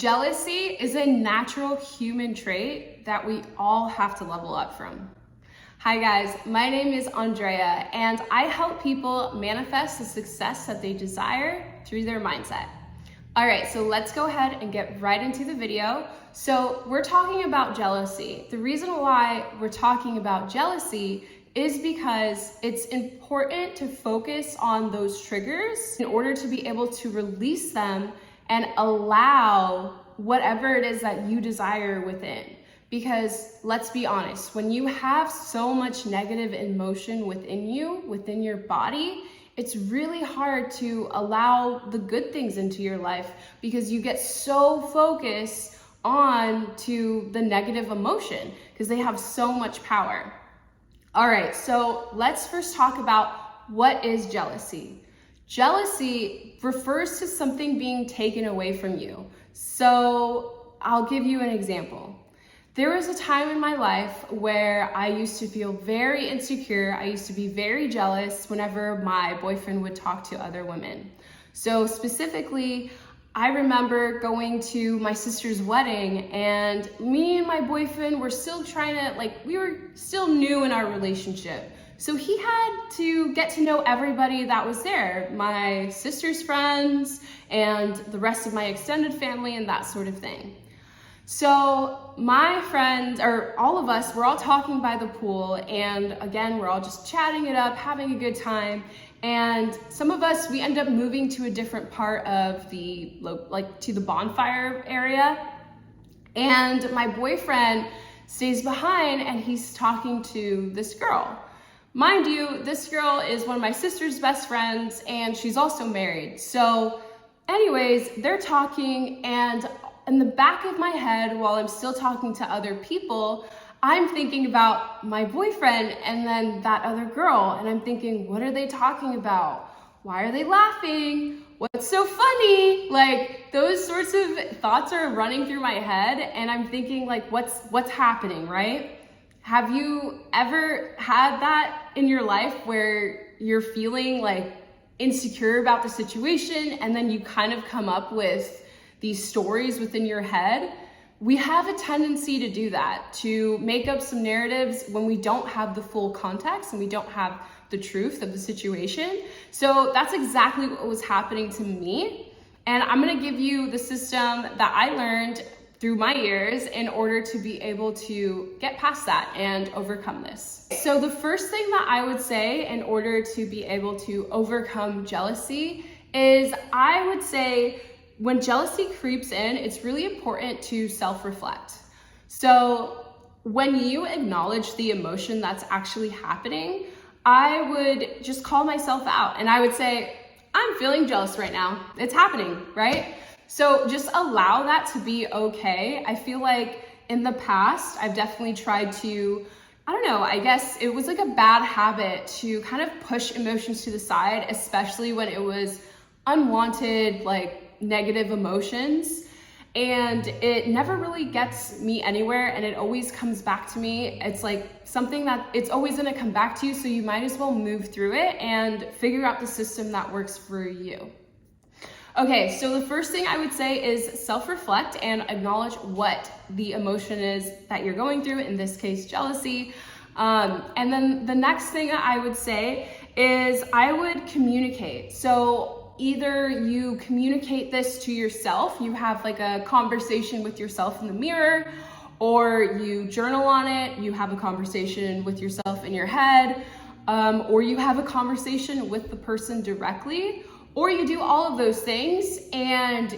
Jealousy is a natural human trait that we all have to level up from. Hi guys, my name is Andrea and I help people manifest the success that they desire through their mindset. All right, so let's go ahead and get right into the video. So we're talking about jealousy. The reason why we're talking about jealousy is because it's important to focus on those triggers in order to be able to release them and allow whatever it is that you desire within. Because let's be honest, when you have so much negative emotion within you, within your body, it's really hard to allow the good things into your life because you get so focused on to the negative emotion because they have so much power. All right, so let's first talk about what is jealousy. Jealousy refers to something being taken away from you. So I'll give you an example. There was a time in my life where I used to feel very insecure. I used to be very jealous whenever my boyfriend would talk to other women. So specifically, I remember going to my sister's wedding and me and my boyfriend were still we were still new in our relationship. So he had to get to know everybody that was there, my sister's friends and the rest of my extended family and that sort of thing. So my friends, or all of us, we're all talking by the pool, and again, we're all just chatting it up, having a good time. And some of us, we end up moving to a different part of to the bonfire area. And my boyfriend stays behind and he's talking to this girl. Mind you, this girl is one of my sister's best friends and she's also married. So anyways, they're talking, and in the back of my head, while I'm still talking to other people, I'm thinking about my boyfriend and then that other girl. And I'm thinking, what are they talking about? Why are they laughing? What's so funny? Like, those sorts of thoughts are running through my head and I'm thinking like, what's happening, right? Have you ever had that in your life where you're feeling like insecure about the situation and then you kind of come up with these stories within your head? We have a tendency to do that, to make up some narratives when we don't have the full context and we don't have the truth of the situation. So that's exactly what was happening to me. And I'm gonna give you the system that I learned through my years in order to be able to get past that and overcome this. So the first thing that I would say in order to be able to overcome jealousy is, I would say, when jealousy creeps in, it's really important to self-reflect. So when you acknowledge the emotion that's actually happening, I would just call myself out and I would say, I'm feeling jealous right now. It's happening, right? So just allow that to be okay. I feel like in the past, I've definitely tried to, I guess it was like a bad habit to kind of push emotions to the side, especially when it was unwanted, negative emotions, and it never really gets me anywhere and it always comes back to me. It's like something that it's always going to come back to you, so you might as well move through it and figure out the system that works for you. Okay, so the first thing I would say is self-reflect and acknowledge what the emotion is that you're going through, in this case, jealousy. And then the next thing I would say is I would communicate. So either you communicate this to yourself, you have like a conversation with yourself in the mirror, or you journal on it, you have a conversation with yourself in your head, or you have a conversation with the person directly, or you do all of those things, and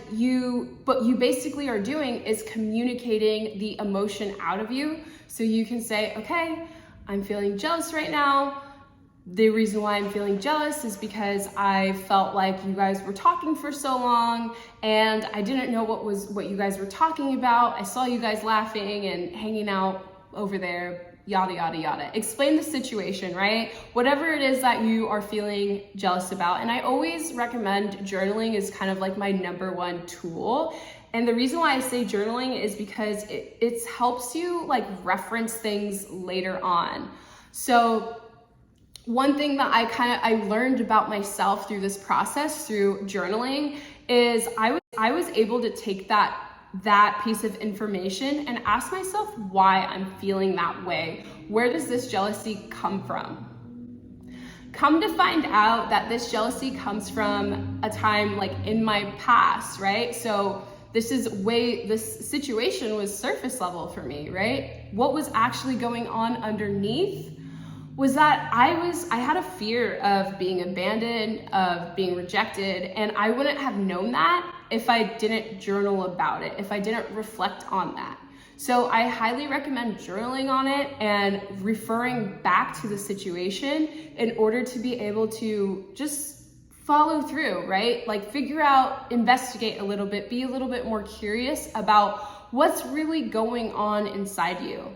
what you basically are doing is communicating the emotion out of you. So you can say, okay, I'm feeling jealous right now. The reason why I'm feeling jealous is because I felt like you guys were talking for so long and I didn't know what you guys were talking about. I saw you guys laughing and hanging out over there, yada, yada, yada. Explain the situation, right? Whatever it is that you are feeling jealous about. And I always recommend journaling is kind of like my number one tool. And the reason why I say journaling is because it helps you reference things later on. So one thing that I learned about myself through this process, through journaling, is I was able to take that that piece of information and ask myself why I'm feeling that way. Where does this jealousy come from? Come to find out that this jealousy comes from a time like in my past, right? So this situation was surface level for me, right? What was actually going on underneath was that I had a fear of being abandoned, of being rejected, and I wouldn't have known that if I didn't journal about it, if I didn't reflect on that. So I highly recommend journaling on it and referring back to the situation in order to be able to just follow through, right? Like figure out, investigate a little bit, be a little bit more curious about what's really going on inside you.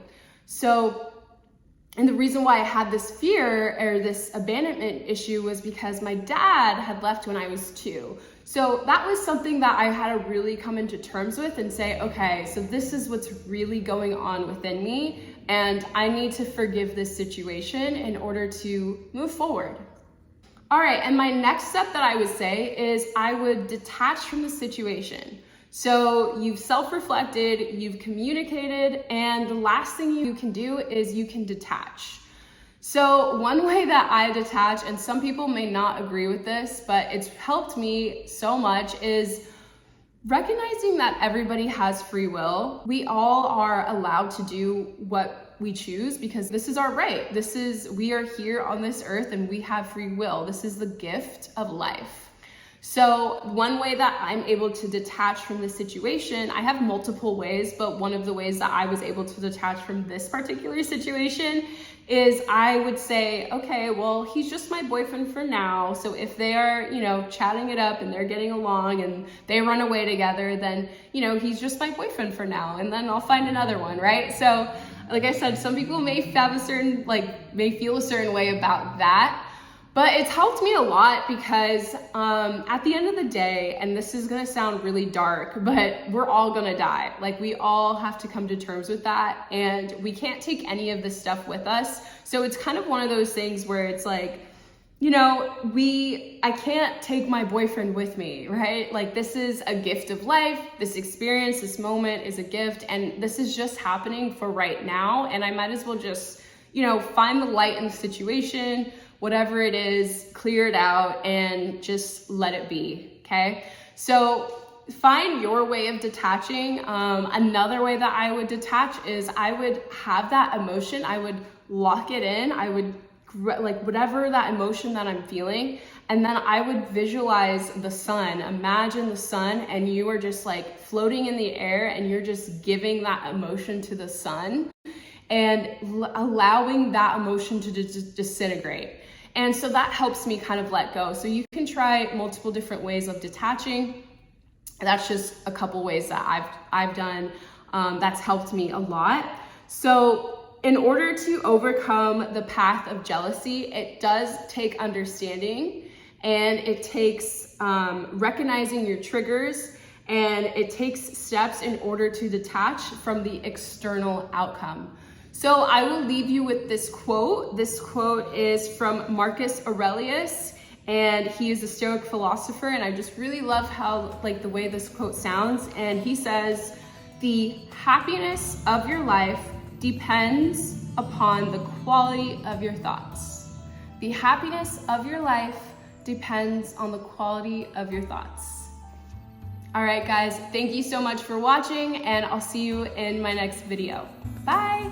And the reason why I had this fear or this abandonment issue was because my dad had left when I was 2. So that was something that I had to really come into terms with and say, okay, so this is what's really going on within me, and I need to forgive this situation in order to move forward. All right, and my next step that I would say is I would detach from the situation. So you've self-reflected, you've communicated, and the last thing you can do is you can detach. So one way that I detach, and some people may not agree with this, but it's helped me so much, is recognizing that everybody has free will. We all are allowed to do what we choose because this is our right. We are here on this earth and we have free will. This is the gift of life. So one way that I'm able to detach from the situation, I have multiple ways, but one of the ways that I was able to detach from this particular situation is I would say, okay, well, he's just my boyfriend for now. So if they are, chatting it up and they're getting along and they run away together, then, he's just my boyfriend for now. And then I'll find another one, right? So like I said, some people may feel a certain way about that. But it's helped me a lot because at the end of the day, and this is gonna sound really dark, but we're all gonna die. Like we all have to come to terms with that, and we can't take any of this stuff with us. So it's kind of one of those things where it's like, I can't take my boyfriend with me, right? Like this is a gift of life. This experience, this moment is a gift, and this is just happening for right now. And I might as well just, find the light in the situation, whatever it is, clear it out and just let it be, okay? So find your way of detaching. Another way that I would detach is I would have that emotion, I would lock it in, I would whatever that emotion that I'm feeling, and then I would visualize the sun, imagine the sun, and you are just like floating in the air and you're just giving that emotion to the sun and allowing that emotion to disintegrate. And so that helps me kind of let go. So you can try multiple different ways of detaching. That's just a couple ways that I've done that's helped me a lot. So in order to overcome the path of jealousy, it does take understanding, and it takes recognizing your triggers, and it takes steps in order to detach from the external outcome. So I will leave you with this quote. This quote is from Marcus Aurelius, and he is a Stoic philosopher, and I just really love how the way this quote sounds. And he says, "The happiness of your life depends upon the quality of your thoughts." The happiness of your life depends on the quality of your thoughts. All right, guys, thank you so much for watching, and I'll see you in my next video. Bye.